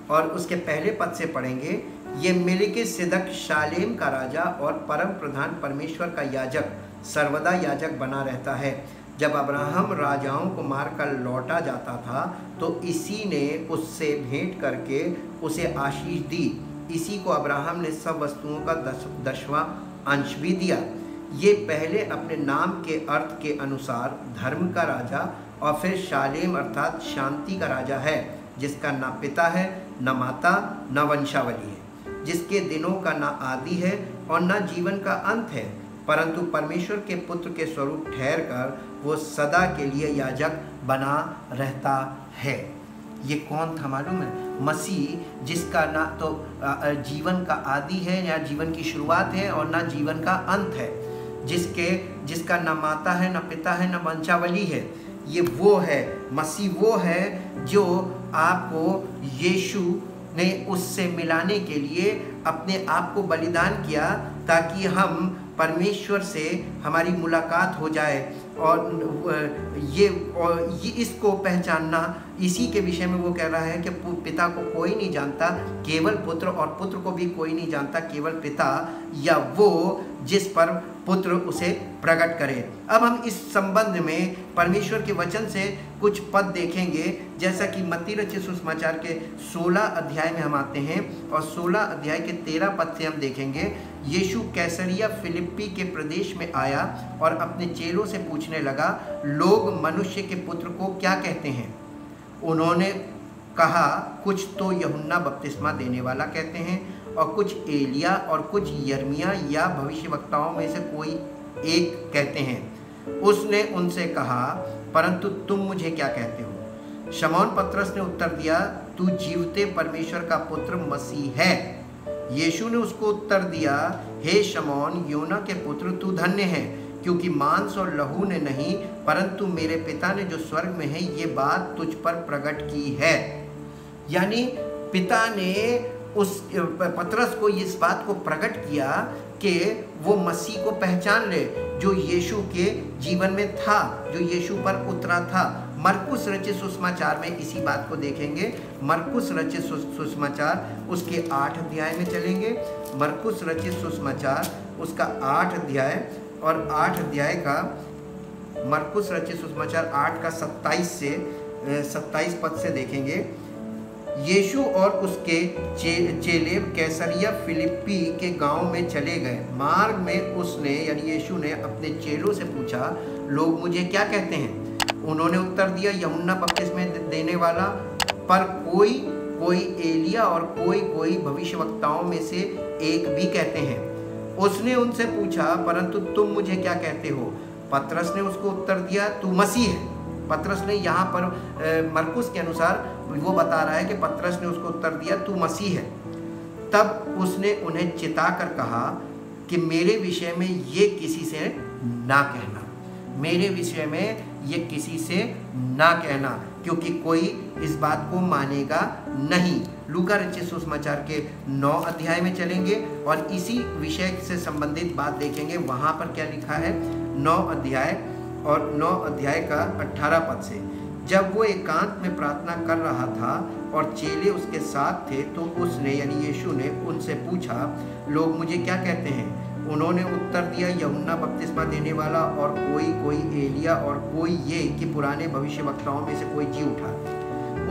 और उसके पहले पद से पढ़ेंगे। ये मेलिकिसेदक शालेम का राजा और परम प्रधान परमेश्वर का याजक सर्वदा याजक बना रहता है। जब अब्राहम राजाओं को मारकर लौटा जाता था तो इसी ने उससे भेंट करके उसे आशीष दी। इसी को अब्राहम ने सब वस्तुओं का 10वां अंश भी दिया। ये पहले अपने नाम के अर्थ के अनुसार धर्म का राजा और फिर शालेम अर्थात शांति का राजा है, जिसका न पिता है न माता न वंशावली है, जिसके दिनों का न आदि है और न जीवन का अंत है, परंतु परमेश्वर के पुत्र के स्वरूप ठहर कर वो सदा के लिए याजक बना रहता है। ये कौन था मालूम है? मसीह, जिसका ना तो जीवन का आदि है या जीवन की शुरुआत है और ना जीवन का अंत है, जिसका न माता है न पिता है न वंशावली है। ये वो है, मसीह वो है जो आपको यीशु ने उससे मिलाने के लिए अपने आप को बलिदान किया, ताकि हम परमेश्वर से हमारी मुलाकात हो जाए। और ये इसको पहचानना, इसी के विषय में वो कह रहा है कि पिता को कोई नहीं जानता केवल पुत्र, और पुत्र को भी कोई नहीं जानता केवल पिता, या वो जिस पर पुत्र उसे प्रकट करे। अब हम इस संबंध में परमेश्वर के वचन से कुछ पद देखेंगे, जैसा कि मत्ती रचित सुसमाचार के 16 अध्याय में हम आते हैं और 16 अध्याय के 13 पद से हम देखेंगे। यीशु कैसरिया फिलिप्पी के प्रदेश में आया और अपने चेलों से पूछने लगा, लोग मनुष्य के पुत्र को क्या कहते हैं? उन्होंने कहा, कुछ तो यूहन्ना बपतिस्मा देने वाला कहते हैं, और कुछ एलिया, और कुछ यर्मिया या भविष्यवक्ताओं में से कोई एक कहते हैं। उसने उनसे कहा, परंतु तुम मुझे क्या कहते हो? शमौन पतरस ने उत्तर दिया, तू जीवते परमेश्वर का पुत्र मसीह है। यीशु ने उसको उत्तर दिया, हे शमौन, योना के पुत्र, तू धन्य है, क्योंकि मांस और लहू ने नहीं, परंतु मेरे पिता ने जो स्वर्ग में है ये बात तुझ पर प्रकट की है। यानी पिता ने उस पतरस को इस बात को प्रकट किया कि वो मसीह को पहचान ले, जो यीशु के जीवन में था, जो यीशु पर उतरा था। मरकुस रचित सुसमाचार में इसी बात को देखेंगे। मरकुस रचित सुसमाचार उसके 8 अध्याय में चलेंगे। मरकुस रचित सुसमाचार उसका 8 अध्याय और 8 अध्याय का मरकुस रचित सुसमाचार 8 का 27 पद से देखेंगे। यीशु और उसके चेले कैसरिया फिलिप्पी के गांव में चले गए। मार्ग में उसने यानी यीशु ने अपने चेलों से पूछा, लोग मुझे क्या कहते हैं? उन्होंने उत्तर दिया, यूहन्ना बपतिस्मा देने वाला, पर कोई एलिया और कोई भविष्यवक्ताओं में से एक भी कहते हैं। उसने उनसे पूछा, परंतु तुम मुझे क्या कहते हो? पतरस ने उसको उत्तर दिया, तू मसीह है। पतरस ने यहाँ पर मरकुस के अनुसार वो बता रहा है कि पतरस ने उसको उत्तर दिया, तू मसीह है। तब उसने उन्हें चिताकर कहा कि मेरे विषय में ये किसी से ना कहना, मेरे विषय में ये किसी से ना कहना, क्योंकि कोई इस बात को मानेगा नहीं। लूका रचित सुसमाचार के 9 अध्याय में चलेंगे और इसी विषय से संबंधित बात देखेंगे। वहाँ पर क्या लिखा है? 9 अध्याय और 9 अध्याय का 18 पद से, जब वो एकांत में प्रार्थना कर रहा था और चेले उसके साथ थे, तो उसने यानी यीशु ने उनसे पूछा, लोग मुझे क्या कहते हैं? उन्होंने उत्तर दिया, यूहन्ना बपतिस्मा देने वाला, और कोई एलिया, और कोई ये कि पुराने भविष्यवक्ताओं में से कोई जी उठा।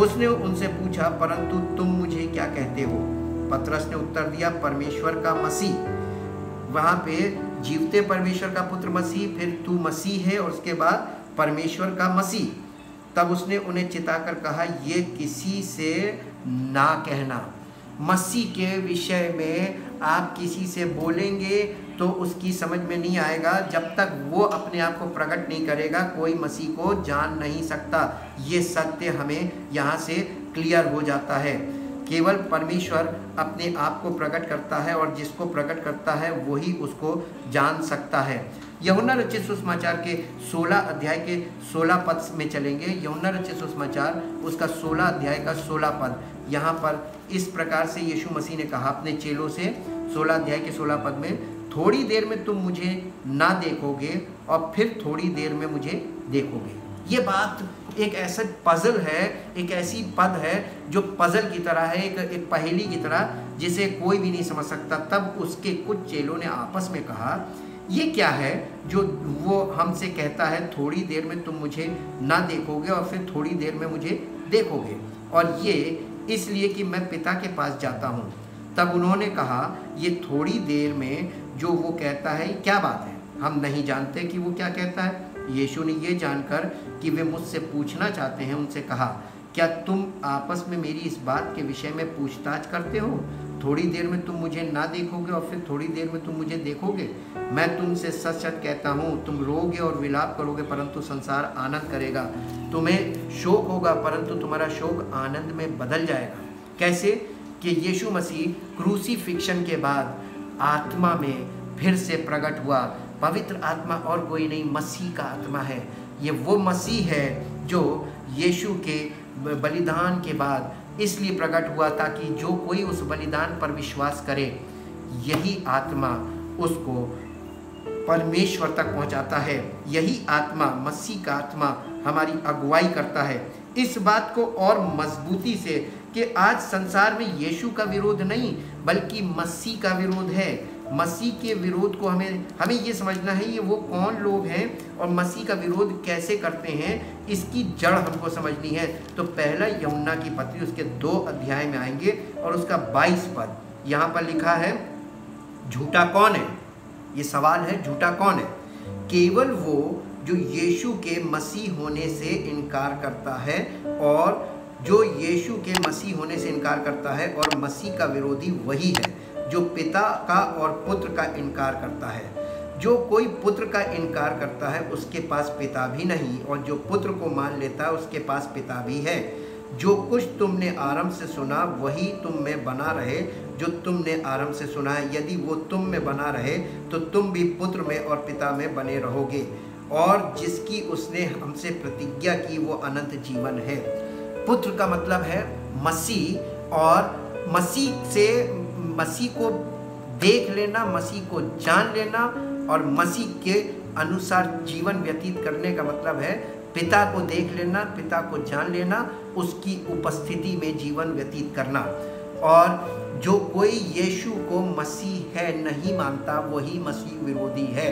उसने उनसे पूछा, परंतु तुम मुझे क्या कहते हो? पतरस ने उत्तर दिया, परमेश्वर का मसीह। वहाँ पे जीवते परमेश्वर का पुत्र मसीह, फिर तू मसीह है, और उसके बाद परमेश्वर का मसीह। तब उसने उन्हें चिताकर कहा, ये किसी से ना कहना। मसीह के विषय में आप किसी से बोलेंगे तो उसकी समझ में नहीं आएगा जब तक वो अपने आप को प्रकट नहीं करेगा। कोई मसीह को जान नहीं सकता। ये सत्य हमें यहाँ से क्लियर हो जाता है। केवल परमेश्वर अपने आप को प्रकट करता है, और जिसको प्रकट करता है वही उसको जान सकता है। यूहन्ना रचित सुसमाचार के 16 अध्याय के 16 पद में चलेंगे। यूहन्ना रचित सुसमाचार उसका 16 अध्याय का 16 पद, यहाँ पर इस प्रकार से यीशु मसीह ने कहा अपने चेलों से 16 अध्याय के 16 पद में, थोड़ी देर में तुम मुझे ना देखोगे और फिर थोड़ी देर में मुझे देखोगे। ये बात एक ऐसा पजल है, एक ऐसी पद है जो पजल की तरह है, एक पहेली की तरह, जिसे कोई भी नहीं समझ सकता। तब उसके कुछ चेलों ने आपस में कहा, ये क्या है जो वो हमसे कहता है, थोड़ी देर में तुम मुझे ना देखोगे और फिर थोड़ी देर में मुझे देखोगे, और ये इसलिए कि मैं पिता के पास जाता हूँ। तब उन्होंने कहा, ये थोड़ी देर में जो वो कहता है क्या बात है, हम नहीं जानते कि वो क्या कहता है। यीशु ने ये जानकर कि वे मुझसे पूछना चाहते हैं, उनसे कहा, क्या तुम आपस में मेरी इस बात के विषय में पूछताछ करते हो? थोड़ी देर में तुम मुझे ना देखोगे और फिर थोड़ी देर में तुम मुझे देखोगे। मैं तुमसे सच सच कहता हूँ, तुम रोगे और विलाप करोगे, परंतु संसार आनंद करेगा। तुम्हें शोक होगा, परंतु तुम्हारा शोक आनंद में बदल जाएगा। कैसे? कि यीशु मसीह क्रूसीफिक्शन के बाद आत्मा में फिर से प्रकट हुआ। पवित्र आत्मा और कोई नहीं, मसीह का आत्मा है। ये वो मसीह है जो यीशु के बलिदान के बाद इसलिए प्रकट हुआ ताकि जो कोई उस बलिदान पर विश्वास करे, यही आत्मा उसको परमेश्वर तक पहुंचाता है। यही आत्मा, मसीह का आत्मा हमारी अगुवाई करता है। इस बात को और मजबूती से कि आज संसार में यीशु का विरोध नहीं बल्कि मसीह का विरोध है। मसीह के विरोध को हमें ये समझना है, ये वो कौन लोग हैं और मसीह का विरोध कैसे करते हैं, इसकी जड़ हमको समझनी है। तो पहला यूहन्ना की पत्री उसके 2 अध्याय में आएंगे और उसका 22 पद यहाँ पर लिखा है, झूठा कौन है? ये सवाल है, झूठा कौन है? केवल वो जो यीशु के मसीह होने से इनकार करता है, और जो यीशु के मसीह होने से इनकार करता है और मसीह का विरोधी वही है जो पिता का और पुत्र का इनकार करता है। जो कोई पुत्र का इनकार करता है उसके पास पिता भी नहीं, और जो पुत्र को मान लेता है उसके पास पिता भी है। जो कुछ तुमने आरंभ से सुना वही तुम में बना रहे जो तुमने आरंभ से सुना है। यदि वो तुम में बना रहे तो तुम भी पुत्र में और पिता में बने रहोगे, और जिसकी उसने हमसे प्रतिज्ञा की वो अनंत जीवन है। पुत्र का मतलब है मसीह, और मसीह को देख लेना, मसीह को जान लेना और मसीह के अनुसार जीवन व्यतीत करने का मतलब है पिता को देख लेना, पिता को जान लेना, उसकी उपस्थिति में जीवन व्यतीत करना। और जो कोई यीशु को मसीह है नहीं मानता वही मसीह विरोधी है।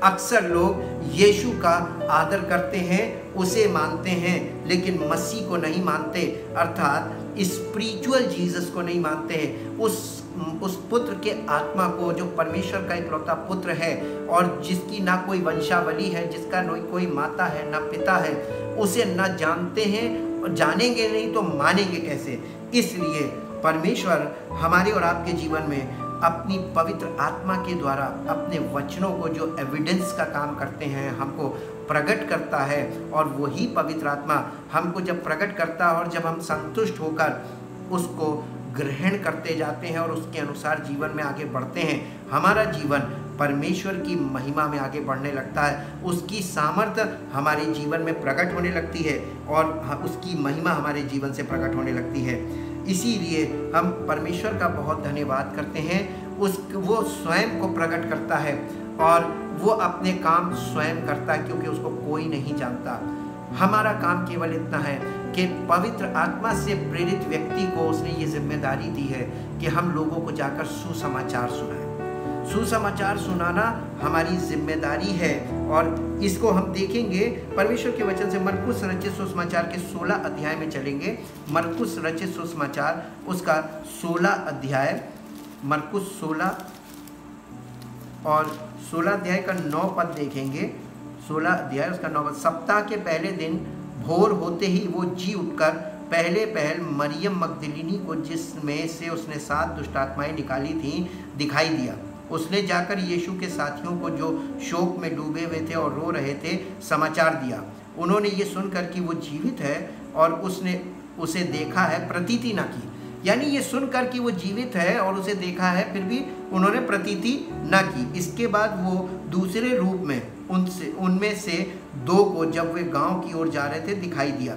अक्सर लोग यीशु का आदर करते हैं, उसे मानते हैं, लेकिन मसीह को नहीं मानते, अर्थात स्पिरिचुअल जीसस को नहीं मानते हैं। उस पुत्र के आत्मा को जो परमेश्वर का इकलौता पुत्र है और जिसकी ना कोई वंशावली है, जिसका न कोई माता है ना पिता है, उसे ना जानते हैं, और जानेंगे नहीं तो मानेंगे कैसे। इसलिए परमेश्वर हमारे और आपके जीवन में अपनी पवित्र आत्मा के द्वारा अपने वचनों को जो एविडेंस का काम करते हैं हमको प्रकट करता है, और वही पवित्र आत्मा हमको जब प्रकट करता है और जब हम संतुष्ट होकर उसको ग्रहण करते जाते हैं और उसके अनुसार जीवन में आगे बढ़ते हैं, हमारा जीवन परमेश्वर की महिमा में आगे बढ़ने लगता है। उसकी सामर्थ्य हमारे जीवन में प्रकट होने लगती है और उसकी महिमा हमारे जीवन से प्रकट होने लगती है। इसीलिए हम परमेश्वर का बहुत धन्यवाद करते हैं। वो स्वयं को प्रकट करता है और वो अपने काम स्वयं करता है, क्योंकि उसको कोई नहीं जानता। हमारा काम केवल इतना है कि पवित्र आत्मा से प्रेरित व्यक्ति को उसने ये जिम्मेदारी दी है कि हम लोगों को जाकर सुसमाचार सुनाएं। सुसमाचार सुनाना हमारी जिम्मेदारी है, और इसको हम देखेंगे परमेश्वर के वचन से। मरकुस रचित सुसमाचार के 16 अध्याय में चलेंगे। मरकुस रचित सुसमाचार उसका 16 अध्याय, मरकुस 16 और 16 अध्याय का 9 पद देखेंगे। 16 अध्याय उसका 9 पद। सप्ताह के पहले दिन भोर होते ही वो जी उठकर पहले पहल मरियम मगदलिनी को, जिसमें से उसने 7 दुष्टात्माएं निकाली थीं, दिखाई दिया। उसने जाकर यीशु के साथियों को, जो शोक में डूबे हुए थे और रो रहे थे, समाचार दिया। उन्होंने ये सुनकर कि वो जीवित है और उसने उसे देखा है, प्रतीति ना की। यानी ये सुनकर कि वो जीवित है और उसे देखा है, फिर भी उन्होंने प्रतीति ना की। इसके बाद वो दूसरे रूप में उनमें से 2 को, जब वे गांव की ओर जा रहे थे, दिखाई दिया।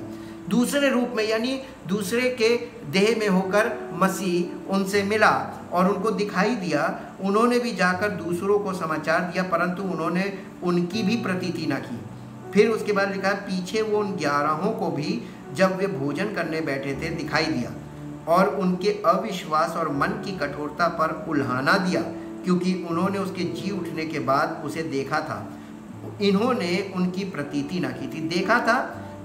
दूसरे रूप में यानी दूसरे के देह में होकर मसीह उनसे मिला और उनको दिखाई दिया। उन्होंने भी जाकर दूसरों को समाचार दिया, परंतु उन्होंने उनकी भी प्रतीति न की। फिर उसके बाद लिखा, पीछे वो उन 11 को भी, जब वे भोजन करने बैठे थे, दिखाई दिया और उनके अविश्वास और मन की कठोरता पर उल्हाना दिया, क्योंकि उन्होंने उसके जी उठने के बाद उसे देखा था। इन्होंने उनकी प्रतीति न की थी। देखा था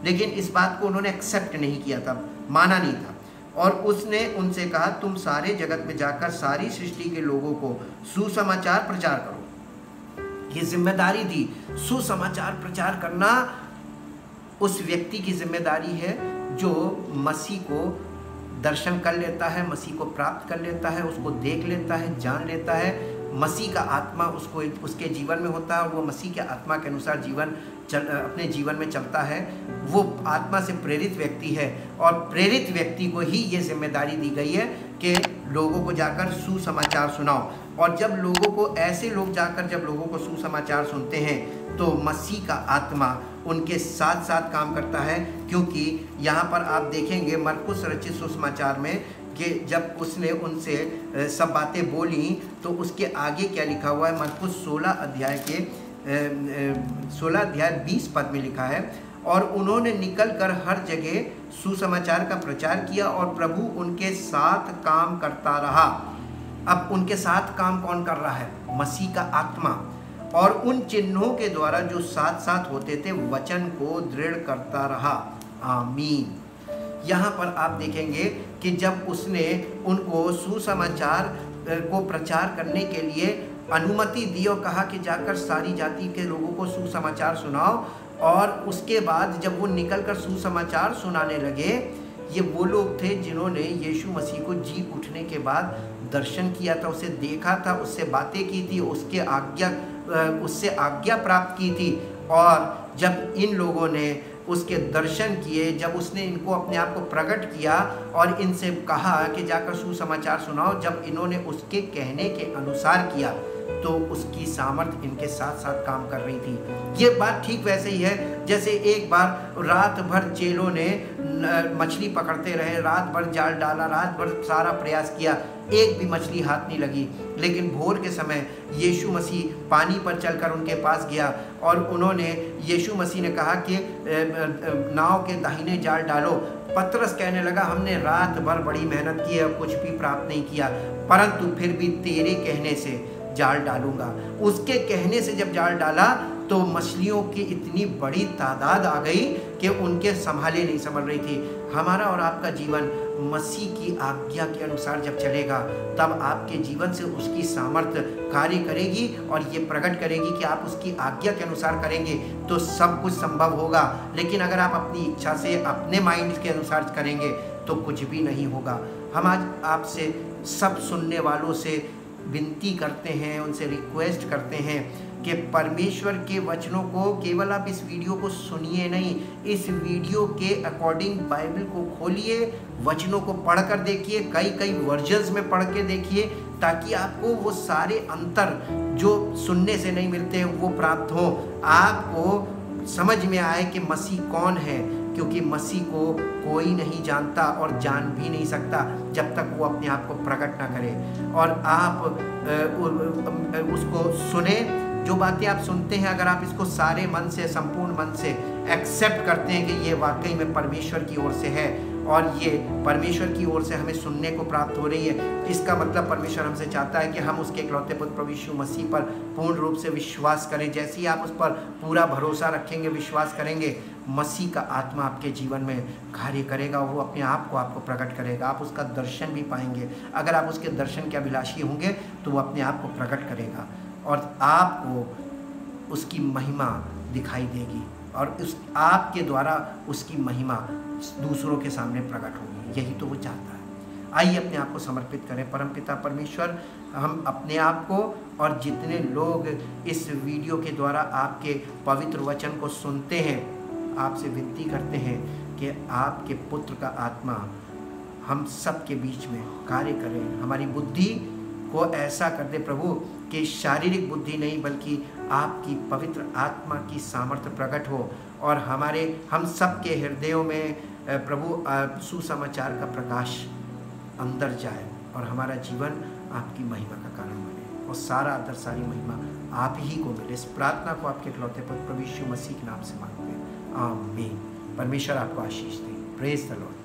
लेकिन इस बात को उन्होंने एक्सेप्ट नहीं किया था, माना नहीं था। और उसने उनसे कहा, तुम सारे जगत में जाकर सारी सृष्टि के लोगों को सुसमाचार प्रचार करो। ये जिम्मेदारी दी। सुसमाचार प्रचार करना उस व्यक्ति की जिम्मेदारी है जो मसीह को दर्शन कर लेता है, मसीह को प्राप्त कर लेता है, उसको देख लेता है, जान लेता है। मसीह का आत्मा उसको उसके जीवन में होता है और वो मसीह के आत्मा के अनुसार अपने जीवन में चलता है। वो आत्मा से प्रेरित व्यक्ति है और प्रेरित व्यक्ति को ही ये जिम्मेदारी दी गई है कि लोगों को जाकर सुसमाचार सुनाओ। और जब लोगों को ऐसे लोग जाकर जब लोगों को सुसमाचार सुनते हैं तो मसीह का आत्मा उनके साथ साथ काम करता है। क्योंकि यहाँ पर आप देखेंगे मरकुस रचित सुसमाचार में कि जब उसने उनसे सब बातें बोली तो उसके आगे क्या लिखा हुआ है। मरकुस 16 अध्याय 20 पद में लिखा है, और उन्होंने निकलकर हर जगह सुसमाचार का प्रचार किया और प्रभु उनके साथ काम करता रहा। अब उनके साथ काम कौन कर रहा है? मसीह का आत्मा। और उन चिन्हों के द्वारा जो साथ साथ होते थे वचन को दृढ़ करता रहा। आमीन। यहाँ पर आप देखेंगे कि जब उसने उनको सुसमाचार को प्रचार करने के लिए अनुमति दी और कहा कि जाकर सारी जाति के लोगों को सुसमाचार सुनाओ, और उसके बाद जब वो निकलकर सुसमाचार सुनाने लगे, ये वो लोग थे जिन्होंने यीशु मसीह को जी उठने के बाद दर्शन किया था, उसे देखा था, उससे बातें की थी, उससे आज्ञा प्राप्त की थी। और जब इन लोगों ने उसके दर्शन किए, जब उसने इनको अपने आप को प्रकट किया और इनसे कहा कि जाकर सुसमाचार सुनाओ, जब इन्होंने उसके कहने के अनुसार किया तो उसकी सामर्थ इनके साथ साथ काम कर रही थी। ये बात ठीक वैसे ही है जैसे एक बार रात भर चेलों ने मछली पकड़ते रहे, रात भर जाल डाला, रात भर सारा प्रयास किया, एक भी मछली हाथ नहीं लगी। लेकिन भोर के समय यीशु मसीह पानी पर चलकर उनके पास गया और उन्होंने यीशु मसीह ने कहा कि नाव के दाहिने जाल डालो। पतरस कहने लगा, हमने रात भर बड़ी मेहनत की है, कुछ भी प्राप्त नहीं किया, परंतु फिर भी तेरे कहने से जाल डालूंगा। उसके कहने से जब जाल डाला तो मछलियों की इतनी बड़ी तादाद आ गई कि उनके संभाले नहीं संभल रही थी। हमारा और आपका जीवन मसीह की आज्ञा के अनुसार जब चलेगा तब आपके जीवन से उसकी सामर्थ्य कार्य करेगी और ये प्रकट करेगी कि आप उसकी आज्ञा के अनुसार करेंगे तो सब कुछ संभव होगा। लेकिन अगर आप अपनी इच्छा से अपने माइंड के अनुसार करेंगे तो कुछ भी नहीं होगा। हम आज आपसे सब सुनने वालों से विनती करते हैं, उनसे रिक्वेस्ट करते हैं कि परमेश्वर के वचनों को केवल आप इस वीडियो को सुनिए नहीं, इस वीडियो के अकॉर्डिंग बाइबल को खोलिए, वचनों को पढ़कर देखिए, कई वर्जन्स में पढ़ के देखिए, ताकि आपको वो सारे अंतर जो सुनने से नहीं मिलते हैं वो प्राप्त हो, आपको समझ में आए कि मसीह कौन है। क्योंकि मसीह को कोई नहीं जानता और जान भी नहीं सकता जब तक वो अपने आप को प्रकट ना करे। और आप उसको सुने, जो बातें आप सुनते हैं, अगर आप इसको सारे मन से, संपूर्ण मन से एक्सेप्ट करते हैं कि ये वाकई में परमेश्वर की ओर से है और ये परमेश्वर की ओर से हमें सुनने को प्राप्त हो रही है, इसका मतलब परमेश्वर हमसे चाहता है कि हम उसके इकलौते पुत्र प्रभु यीशु मसीह पर पूर्ण रूप से विश्वास करें। जैसे ही आप उस पर पूरा भरोसा रखेंगे, विश्वास करेंगे, मसीह का आत्मा आपके जीवन में कार्य करेगा, वो अपने आप को आपको प्रकट करेगा, आप उसका दर्शन भी पाएंगे। अगर आप उसके दर्शन के अभिलाषी होंगे तो वो अपने आप को प्रकट करेगा और आपको उसकी महिमा दिखाई देगी और उस आपके द्वारा उसकी महिमा दूसरों के सामने प्रकट होगी। यही तो वो चाहता है। आइए अपने आप को समर्पित करें। परमपिता परमेश्वर, हम अपने आप को और जितने लोग इस वीडियो के द्वारा आपके पवित्र वचन को सुनते हैं, आपसे विनती करते हैं कि आपके पुत्र का आत्मा हम सब के बीच में कार्य करें। हमारी बुद्धि को ऐसा कर दे प्रभु कि शारीरिक बुद्धि नहीं बल्कि आपकी पवित्र आत्मा की सामर्थ्य प्रकट हो और हम सब के हृदयों में प्रभु सुसमाचार का प्रकाश अंदर जाए और हमारा जीवन आपकी महिमा का कारण बने और सारा आदर, सारी महिमा आप ही को मिले। इस प्रार्थना को आपके इकलौते पुत्र प्रभु यीशु मसीह के नाम से मांगते हैं, आमीन। परमेश्वर आपको आशीष दे। Praise the Lord.